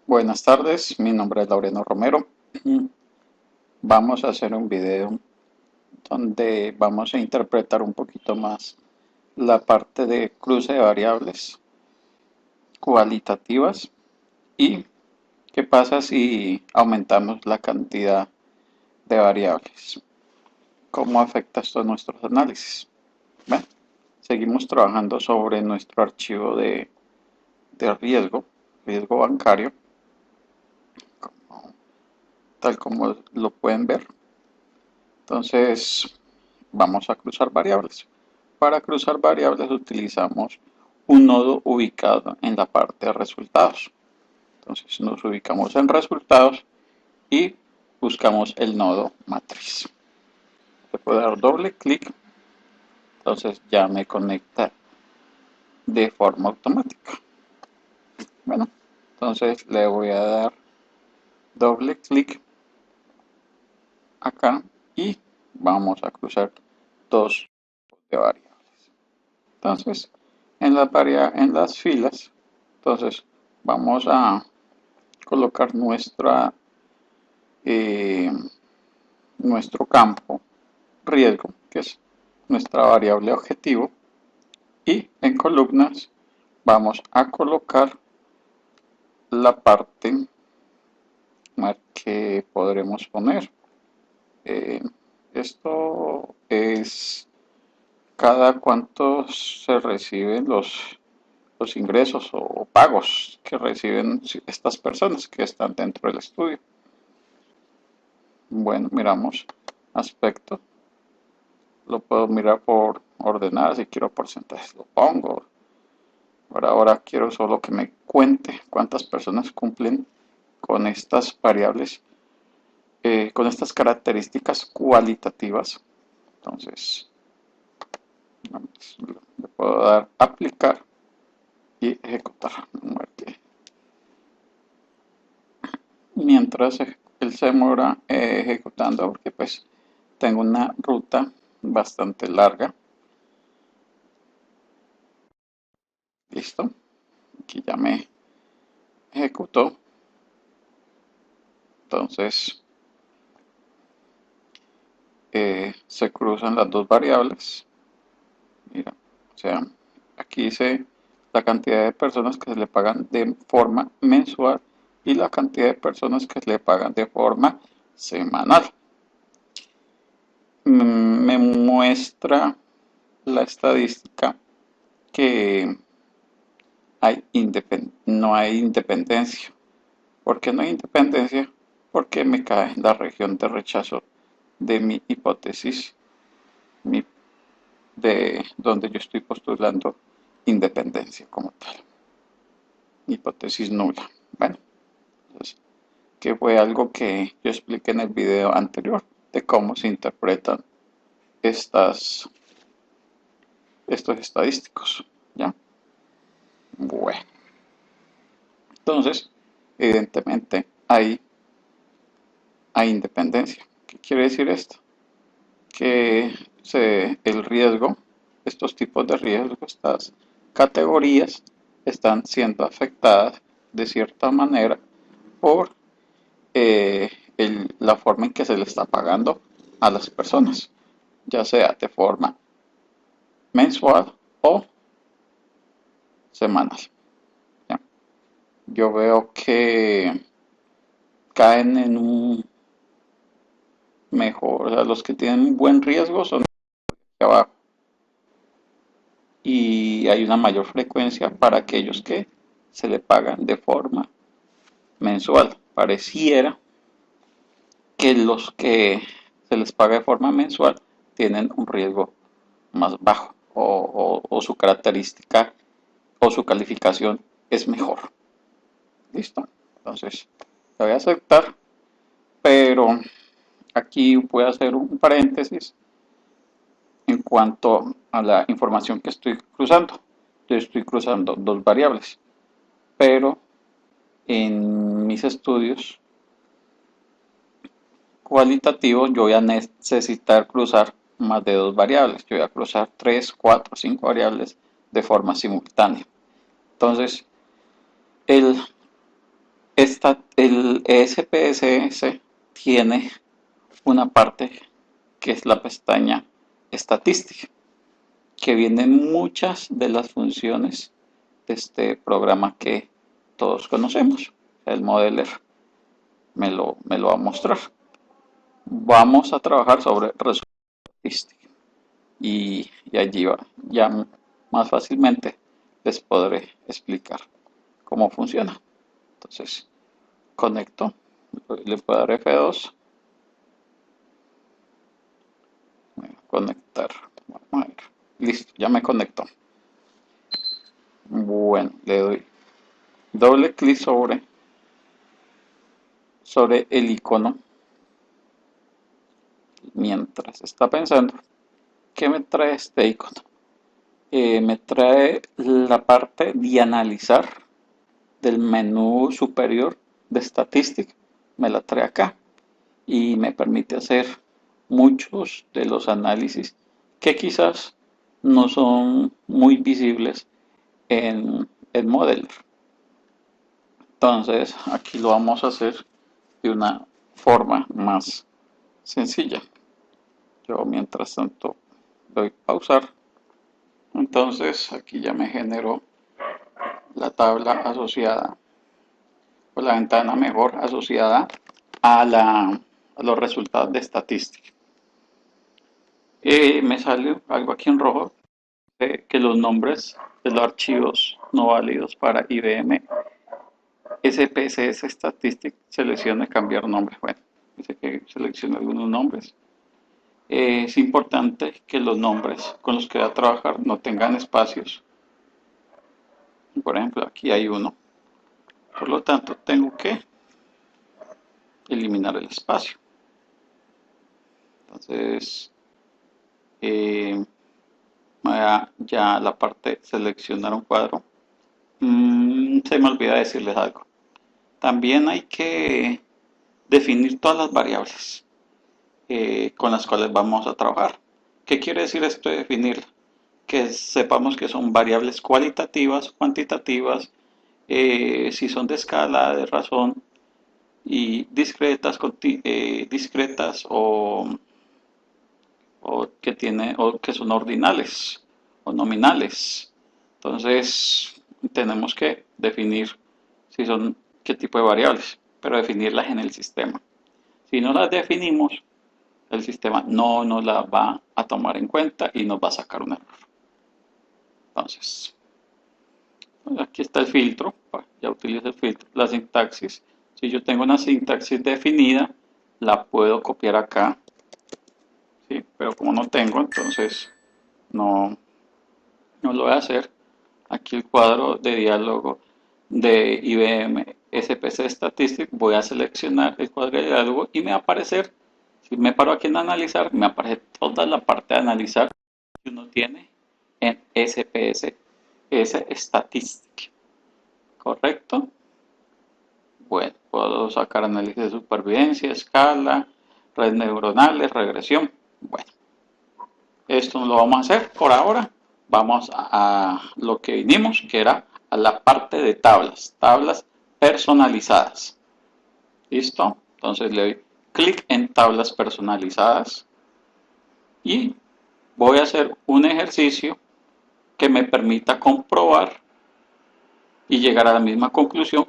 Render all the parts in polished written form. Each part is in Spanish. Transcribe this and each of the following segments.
Buenas tardes, mi nombre es Laureano Romero. Vamos a hacer un video donde vamos a interpretar un poquito más la parte de cruce de variables cualitativas y qué pasa si aumentamos la cantidad de variables. ¿Cómo afecta esto a nuestros análisis? Bueno, seguimos trabajando sobre nuestro archivo de riesgo bancario, tal como lo pueden ver. Entonces, vamos a cruzar variables. Para cruzar variables utilizamos un nodo ubicado en la parte de resultados. Entonces nos ubicamos en resultados y buscamos el nodo matriz. Le puedo dar doble clic, entonces ya me conecta de forma automática. Bueno, entonces le voy a dar doble clic acá y vamos a cruzar dos de variables. Entonces, en las filas, entonces vamos a colocar eh, nuestro campo riesgo, que es nuestra variable objetivo, y en columnas vamos a colocar la parte que podremos poner. Eh, Esto es cada cuánto se reciben los ingresos o pagos que reciben estas personas que están dentro del estudio. Bueno, miramos aspecto. Lo puedo mirar por ordenar, si quiero porcentajes lo pongo. Ahora quiero solo que me cuente cuántas personas cumplen con estas variables, con estas características cualitativas. Entonces, le puedo dar aplicar y ejecutar. Mientras él se demora ejecutando, porque pues tengo una ruta bastante larga. Listo, aquí ya me ejecutó. Entonces se cruzan las dos variables. Mira, o sea, aquí dice la cantidad de personas que se le pagan de forma mensual y la cantidad de personas que se le pagan de forma semanal. Me muestra la estadística que no hay independencia. ¿Por qué no hay independencia? Porque me cae en la región de rechazo de mi hipótesis, de donde yo estoy postulando independencia como tal. Hipótesis nula. Bueno, entonces, que fue algo que yo expliqué en el video anterior de cómo se interpretan estas, estos estadísticos. ¿Ya? Bueno, entonces, evidentemente hay independencia. ¿Qué quiere decir esto? Que el riesgo, estos tipos de riesgo, estas categorías están siendo afectadas de cierta manera por la forma en que se le está pagando a las personas, ya sea de forma mensual o semanal. ¿Ya? Yo veo que caen en un mejor, o sea, los que tienen un buen riesgo son de abajo y hay una mayor frecuencia para aquellos que se le pagan de forma mensual. Pareciera que los que se les paga de forma mensual tienen un riesgo más bajo o su característica o su calificación es mejor. Listo. Entonces, la voy a aceptar, pero aquí voy a hacer un paréntesis en cuanto a la información que estoy cruzando. Yo estoy cruzando dos variables, pero en mis estudios cualitativos yo voy a necesitar cruzar más de dos variables. Yo voy a cruzar 3, 4, 5 variables de forma simultánea. Entonces, el, el SPSS tiene una parte que es la pestaña estadística, que vienen muchas de las funciones de este programa que todos conocemos. El modeler me lo va a mostrar. Vamos a trabajar sobre resultados estadísticos y allí va, ya más fácilmente les podré explicar cómo funciona. Entonces, conecto, le puedo dar F2, conectar. Vamos a ver. Listo, ya me conectó. Bueno, le doy doble clic sobre el icono mientras está pensando. ¿Qué me trae este icono? Me trae la parte de analizar del menú superior de Statistics. Me la trae acá y me permite hacer muchos de los análisis que quizás no son muy visibles en Modeler. Entonces aquí lo vamos a hacer de una forma más sencilla. Yo mientras tanto doy pausar. Entonces aquí ya me generó la tabla asociada o la ventana mejor asociada a los resultados de estadística. Me sale algo aquí en rojo que los nombres de los archivos no válidos para IBM SPSS Statistics seleccione cambiar nombre. Bueno, dice que seleccione algunos nombres. Es importante que los nombres con los que va a trabajar no tengan espacios. Por ejemplo, aquí hay uno. Por lo tanto, tengo que eliminar el espacio. Entonces, ya la parte seleccionar un cuadro. Se me olvida decirles algo. También hay que definir todas las variables con las cuales vamos a trabajar. ¿Qué quiere decir esto de definirla? Que sepamos que son variables cualitativas, cuantitativas, si son de escala, de razón y discretas o que son ordinales o nominales. Entonces tenemos que definir si son qué tipo de variables, pero definirlas en el sistema. Si no las definimos, el sistema no nos la va a tomar en cuenta y nos va a sacar un error. Entonces, aquí está el filtro, ya utilizo el filtro, la sintaxis. Si yo tengo una sintaxis definida, la puedo copiar acá, ¿sí? Pero como no tengo, entonces no lo voy a hacer. Aquí el cuadro de diálogo de IBM SPC Statistics, voy a seleccionar el cuadro de diálogo y me va a aparecer, si me paro aquí en analizar, me aparece toda la parte de analizar que uno tiene en SPS Statistics. ¿Correcto? Bueno, puedo sacar análisis de supervivencia, escala, redes neuronales, regresión. Bueno, esto no lo vamos a hacer por ahora. Vamos a lo que vinimos, que era a la parte de tablas personalizadas. ¿Listo? Entonces le doy clic en tablas personalizadas y voy a hacer un ejercicio que me permita comprobar y llegar a la misma conclusión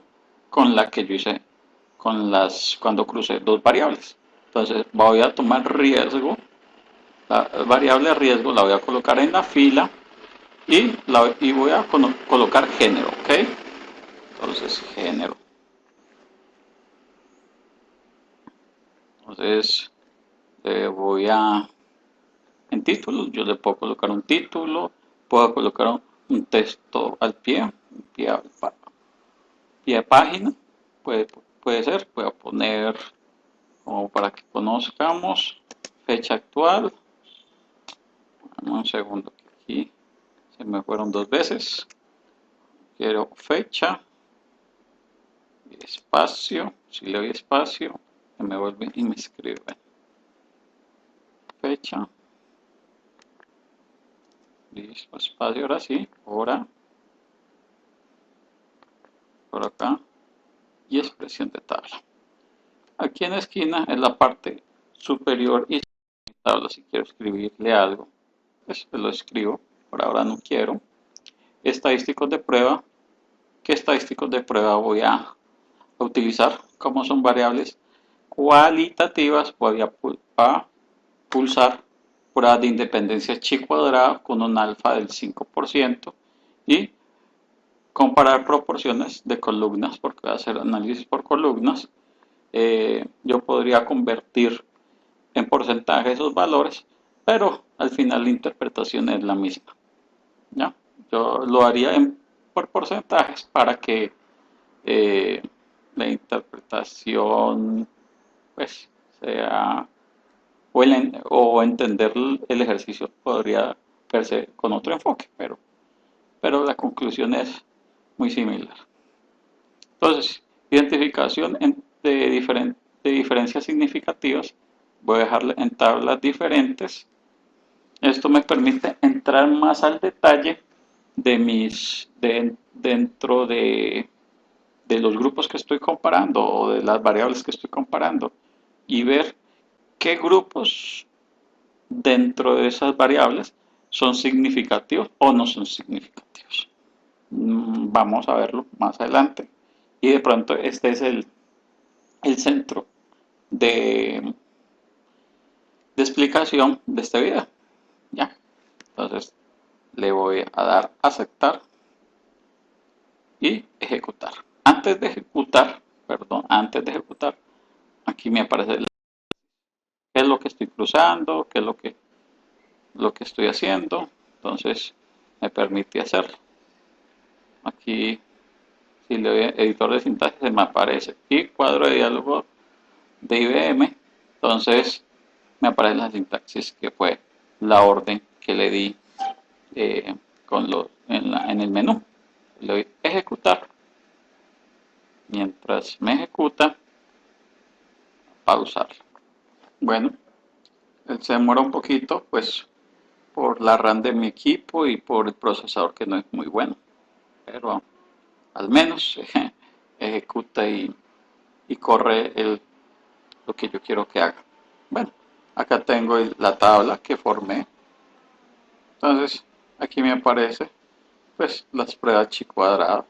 con la que yo hice cuando crucé dos variables. Entonces voy a tomar riesgo, la variable riesgo la voy a colocar en la fila y voy a colocar género, ¿ok? Entonces género. Entonces voy en título, yo le puedo colocar un título, puedo colocar un texto al pie de página, puede ser, voy a poner como para que conozcamos fecha actual. Un segundo, que aquí se me fueron dos veces. Quiero fecha y espacio. Si le doy espacio, me vuelve y me escribe fecha. Listo, espacio, ahora sí, hora, por acá y expresión. visualización de tabla. Aquí en la esquina es la parte superior y tabla. Si quiero escribirle algo, pues lo escribo. Por ahora no quiero. Estadísticos de prueba. ¿Qué estadísticos de prueba voy a utilizar? Como son variables cualitativas, voy a pulsar prueba de independencia chi cuadrada con un alfa del 5% y comparar proporciones de columnas, porque voy a hacer análisis por columnas. Yo podría convertir en porcentaje esos valores, pero al final la interpretación es la misma. ¿Ya? Yo lo haría por porcentajes para que eh, la interpretación pues sea o entender el ejercicio podría verse con otro enfoque, pero la conclusión es muy similar. Entonces, identificación de diferencias significativas, voy a dejarle en tablas diferentes. Esto me permite entrar más al detalle dentro de los grupos que estoy comparando o de las variables que estoy comparando y ver qué grupos dentro de esas variables son significativos o no son significativos. Vamos a verlo más adelante. Y de pronto este es el centro de, de explicación de este video. ¿Ya? Entonces le voy a dar a aceptar y ejecutar. Antes de ejecutar, aquí me aparece qué es lo que estoy cruzando, qué es lo que estoy haciendo. Entonces me permite hacerlo. Aquí, si le doy a editor de sintaxis, se me aparece. Y cuadro de diálogo de IBM. Entonces me aparece la sintaxis que fue la orden que le di en el menú. Le doy ejecutar. Mientras me ejecuta, pausar. Bueno, él se demora un poquito, pues por la RAM de mi equipo y por el procesador que no es muy bueno. Pero al menos ejecuta y corre lo que yo quiero que haga. Bueno, acá tengo la tabla que formé. Entonces, aquí me aparece pues las pruebas chi cuadrado.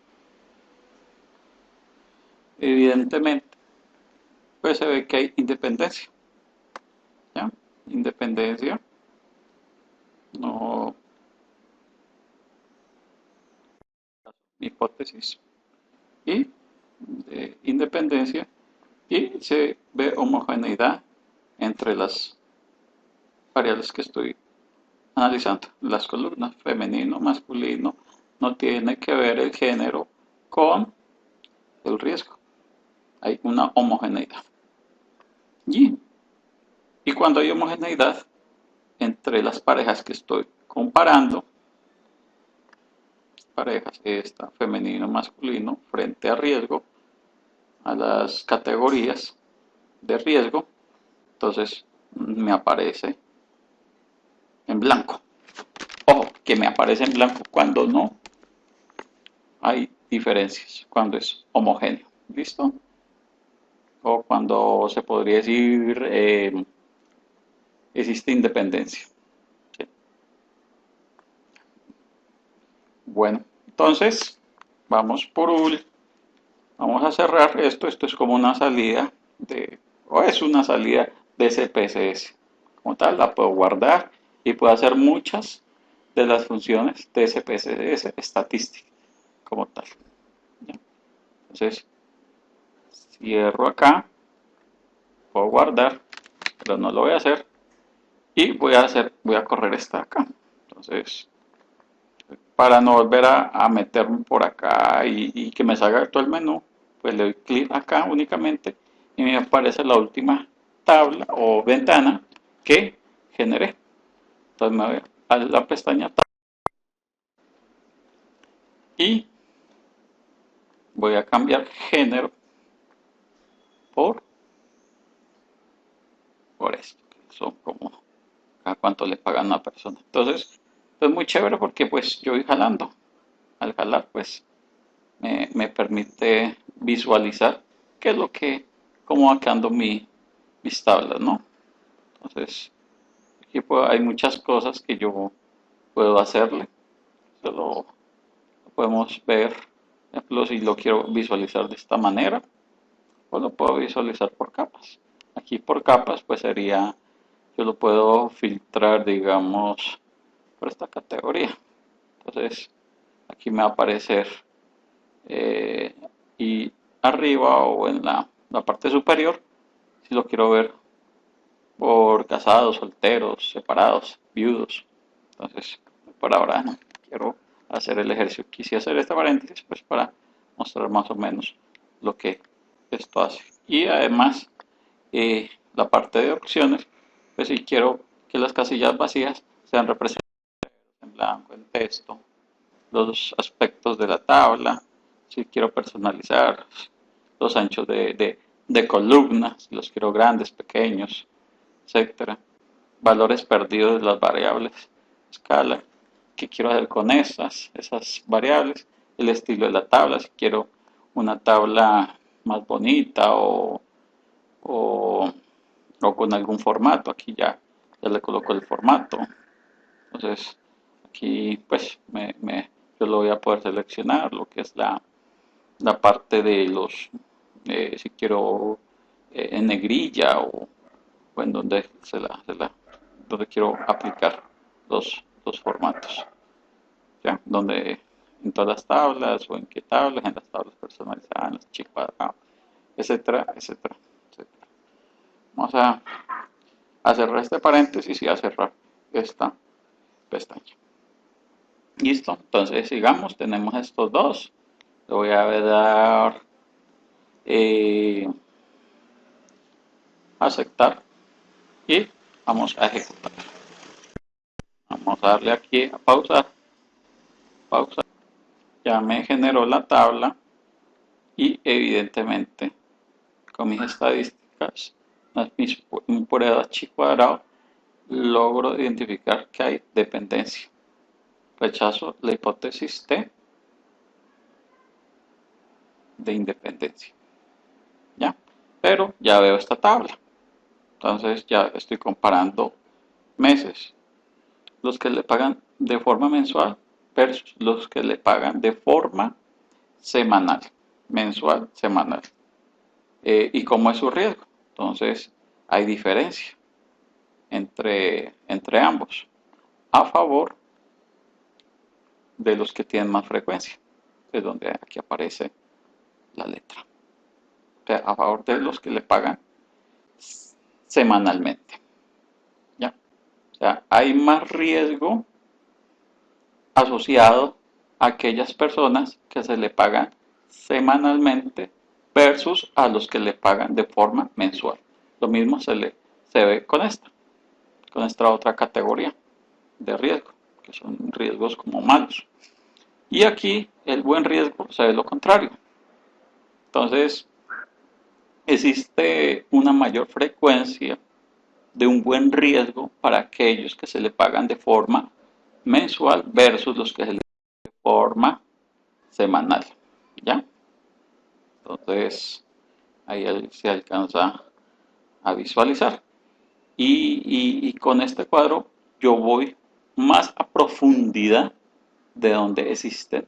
Evidentemente, pues se ve que hay independencia. ¿Ya? Independencia. No, hipótesis. Y de independencia. Y se ve homogeneidad entre las variables que estoy analizando. Las columnas femenino, masculino, no tiene que ver el género con el riesgo. Hay una homogeneidad. Y, y cuando hay homogeneidad entre las parejas que estoy comparando, parejas, esta, femenino, masculino, frente a riesgo, a las categorías de riesgo, entonces me aparece en blanco. Ojo, que me aparece en blanco cuando no hay diferencias, cuando es homogéneo. ¿Listo? O cuando se podría decir existe independencia. ¿Sí? Bueno, entonces vamos a cerrar esto. Esto es como una salida o es una salida de SPSS. Como tal, la puedo guardar y puedo hacer muchas de las funciones de SPSS estadística como tal. ¿Ya? Entonces, cierro acá, puedo guardar, pero no lo voy a hacer. Y voy a correr esta acá. Entonces, para no volver a meterme por acá y que me salga todo el menú, pues le doy clic acá únicamente y me aparece la última tabla o ventana que generé. Entonces me voy a la pestaña y voy a cambiar género por, por esto, que son como a cuánto le pagan a una persona. Entonces, es muy chévere porque pues yo voy jalando. Al jalar pues me permite visualizar qué es lo que, cómo va quedando mis tablas, ¿no? Entonces, aquí hay muchas cosas que yo puedo hacerle. Lo podemos ver, por ejemplo, si lo quiero visualizar de esta manera, pues lo puedo visualizar por capas. Aquí por capas, pues sería, yo lo puedo filtrar, digamos, por esta categoría. Entonces, aquí me va a aparecer eh, y arriba o en la parte superior, si lo quiero ver por casados, solteros, separados, viudos. Entonces, por ahora no quiero hacer el ejercicio. Quise hacer este paréntesis pues para mostrar más o menos lo que esto hace. Y además, la parte de opciones, pues si quiero que las casillas vacías sean representadas en blanco, en texto, los aspectos de la tabla, si quiero personalizar los anchos de columnas, si los quiero grandes, pequeños, etcétera. Valores perdidos de las variables, escala, qué quiero hacer con esas variables, el estilo de la tabla, si quiero una tabla más bonita o, o con algún formato, aquí ya le coloco el formato. Entonces, aquí pues yo lo voy a poder seleccionar, lo que es la parte de si quiero en negrilla o en donde donde quiero aplicar los formatos, ¿ya? Donde en todas las tablas o en qué tablas, en las tablas personalizadas, en las chip cuadrado, etcétera, etcétera, etcétera. Vamos a cerrar este paréntesis y a cerrar esta pestaña. Listo, entonces sigamos, tenemos estos dos. Le voy a dar eh, aceptar y vamos a ejecutar. Vamos a darle aquí a pausar. Pausa. Ya me generó la tabla y evidentemente con mis estadísticas, mi prueba de chi cuadrado, logro identificar que hay dependencia. Rechazo la hipótesis T de independencia. ¿Ya? Pero ya veo esta tabla. Entonces ya estoy comparando meses. Los que le pagan de forma mensual versus los que le pagan de forma semanal. Mensual, semanal. ¿Y cómo es su riesgo? Entonces hay diferencia entre ambos. A favor de los que tienen más frecuencia. Es donde aquí aparece la letra. O sea, a favor de los que le pagan semanalmente. ¿Ya? O sea, hay más riesgo asociado a aquellas personas que se le pagan semanalmente versus a los que le pagan de forma mensual. Lo mismo se ve con esta otra categoría de riesgo, que son riesgos como malos. Y aquí el buen riesgo se ve lo contrario. Entonces, existe una mayor frecuencia de un buen riesgo para aquellos que se le pagan de forma mensual versus los que se le pagan de forma semanal. ¿Ya? Entonces, ahí se alcanza a visualizar. Y con este cuadro yo voy más a profundidad de donde existen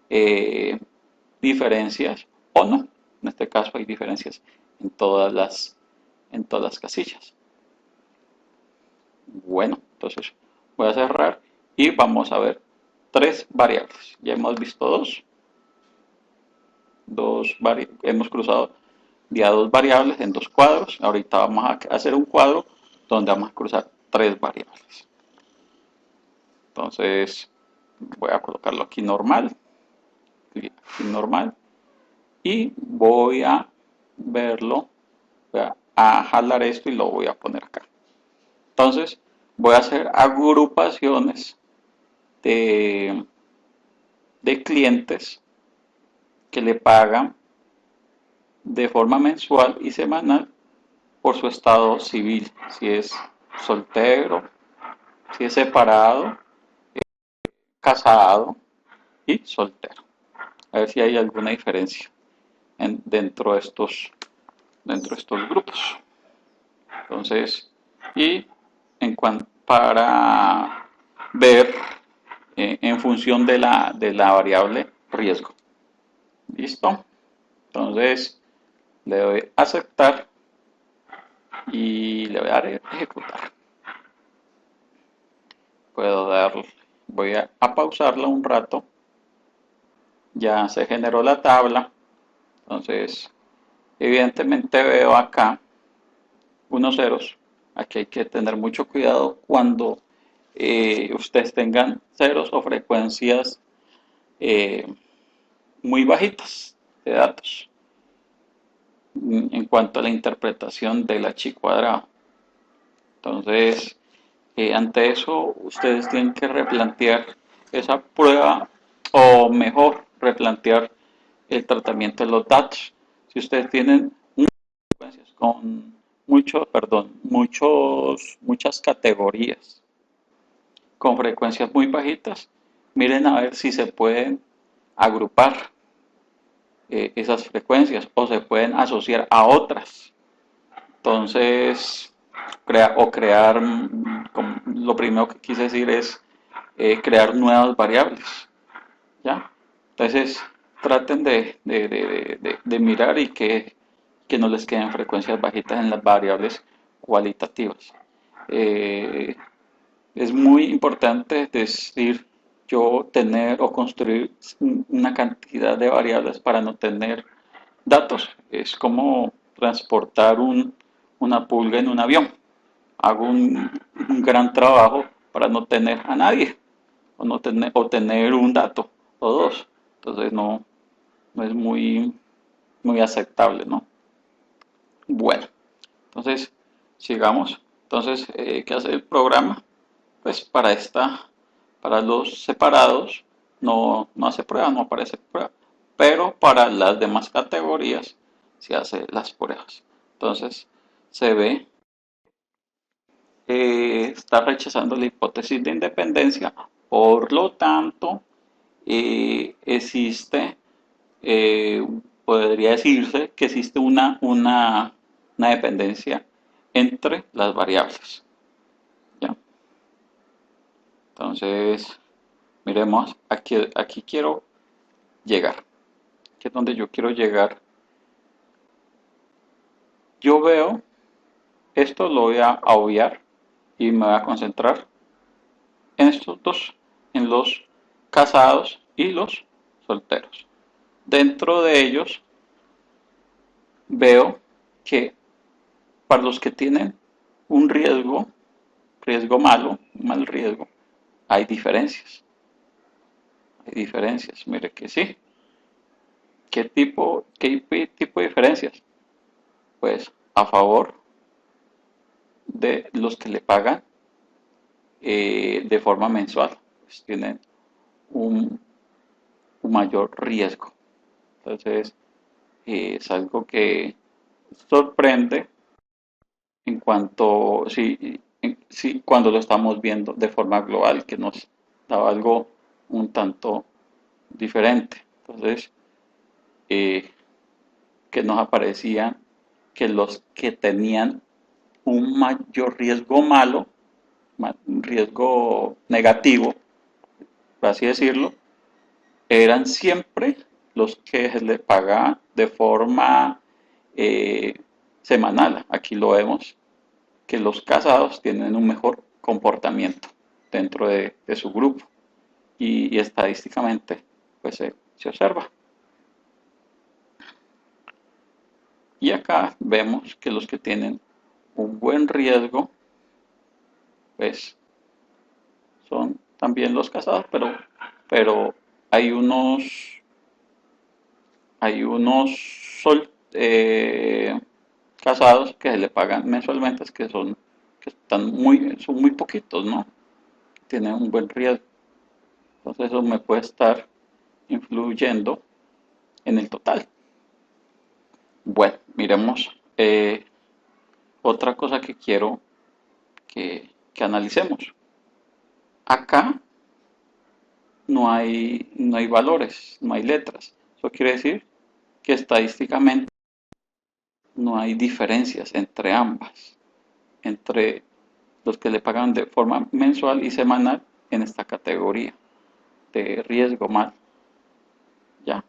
eh, diferencias o no. En este caso hay diferencias en todas las casillas. Bueno, entonces voy a cerrar y vamos a ver tres variables. Ya hemos visto hemos cruzado ya dos variables en dos cuadros. Ahorita vamos a hacer un cuadro donde vamos a cruzar tres variables. Entonces voy a colocarlo aquí normal, y voy a verlo, voy a jalar esto y lo voy a poner acá. Entonces voy a hacer agrupaciones de, de clientes que le pagan de forma mensual y semanal por su estado civil, si es soltero, si es separado, casado y soltero. A ver si hay alguna diferencia dentro de estos grupos. Entonces, y para ver en función de la variable riesgo. ¿Listo? Entonces, le doy a aceptar y le voy a dar a ejecutar. Voy a pausarla un rato. Ya se generó la tabla. Entonces, evidentemente veo acá unos ceros. Aquí hay que tener mucho cuidado cuando ustedes tengan ceros o frecuencias eh, muy bajitas de datos en cuanto a la interpretación del h cuadrado. Entonces, ante eso, ustedes tienen que replantear esa prueba o mejor replantear el tratamiento de los datos. Si ustedes tienen frecuencias con muchas categorías con frecuencias muy bajitas, miren a ver si se pueden agrupar esas frecuencias o se pueden asociar a otras. Entonces, crear, lo primero que quise decir es crear nuevas variables. ¿Ya? Entonces, traten de mirar y que no les queden frecuencias bajitas en las variables cualitativas. Eh, es muy importante decir yo tener o construir una cantidad de variables para no tener datos. Es como transportar una pulga en un avión. Hago un gran trabajo para no tener a nadie o tener un dato o dos. Entonces no es muy aceptable, ¿no? Bueno, entonces sigamos. Entonces, ¿qué hace el programa? Pues para los separados no hace prueba, no aparece prueba, pero para las demás categorías se hace las pruebas. Entonces se ve está rechazando la hipótesis de independencia, por lo tanto existe, eh, podría decirse que existe una dependencia entre las variables. ¿Ya? Entonces, miremos, aquí quiero llegar. Aquí es donde yo quiero llegar. Yo veo, esto lo voy a obviar y me voy a concentrar en estos dos, en los casados y los solteros. Dentro de ellos veo que para los que tienen un riesgo malo, un mal riesgo, hay diferencias. Hay diferencias, mire que sí. ¿Qué tipo de diferencias? Pues a favor de los que le pagan de forma mensual, pues tienen un, un mayor riesgo. Entonces, es algo que sorprende en cuanto, sí, cuando lo estamos viendo de forma global, que nos daba algo un tanto diferente. Entonces, eh, que nos aparecían que los que tenían un mayor riesgo malo, un riesgo negativo, por así decirlo, eran siempre los que se le pagaban de forma eh, semanal. Aquí lo vemos, que los casados tienen un mejor comportamiento dentro de su grupo y estadísticamente pues se observa. Y acá vemos que los que tienen un buen riesgo pues son también los casados, pero hay unos casados que se le pagan mensualmente, son muy poquitos, ¿no? Tienen un buen riesgo. Entonces eso me puede estar influyendo en el total. Bueno, miremos otra cosa que quiero que analicemos. Acá no hay valores, no hay letras. Eso quiere decir que estadísticamente no hay diferencias entre ambas, entre los que le pagan de forma mensual y semanal en esta categoría de riesgo mal, ¿ya?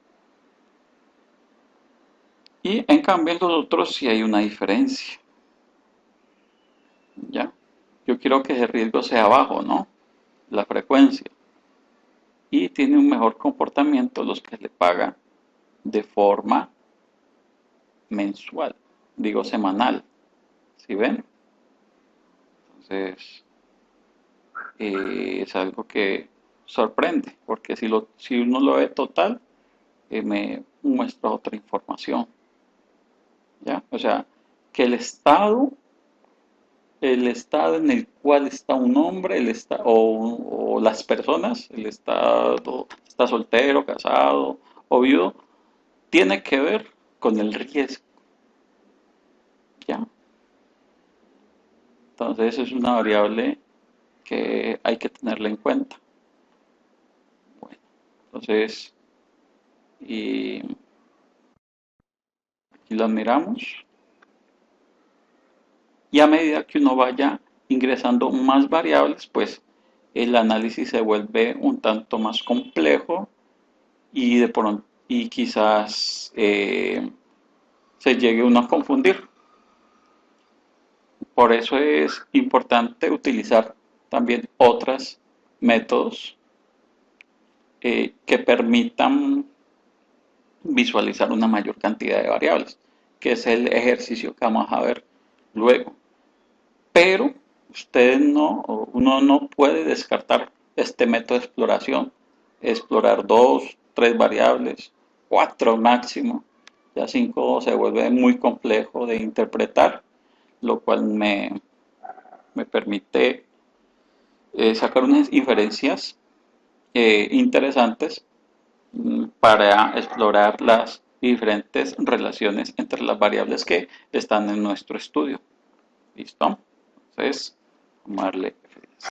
Y en cambio en los otros sí hay una diferencia, ¿ya? Yo quiero que ese riesgo sea bajo, ¿no? La frecuencia. Y tiene un mejor comportamiento los que le pagan de forma mensual, digo semanal, ¿sí ven? Entonces, es algo que sorprende, porque si uno lo ve total, me muestra otra información, ¿ya? O sea, que el estado en el cual está un hombre, o las personas, el estado, está soltero, casado o viudo, tiene que ver con el riesgo, ¿ya? Entonces, es una variable que hay que tenerla en cuenta. Bueno, entonces, y aquí las miramos. Y a medida que uno vaya ingresando más variables, pues el análisis se vuelve un tanto más complejo y de pronto y quizás se llegue uno a confundir. Por eso es importante utilizar también otros métodos que permitan visualizar una mayor cantidad de variables, que es el ejercicio que vamos a ver luego. Pero uno no puede descartar este método de exploración, explorar dos, tres variables, cuatro máximo, ya cinco se vuelve muy complejo de interpretar, lo cual me permite sacar unas inferencias interesantes para explorar las diferentes relaciones entre las variables que están en nuestro estudio. ¿Listo? Entonces, vamos a darle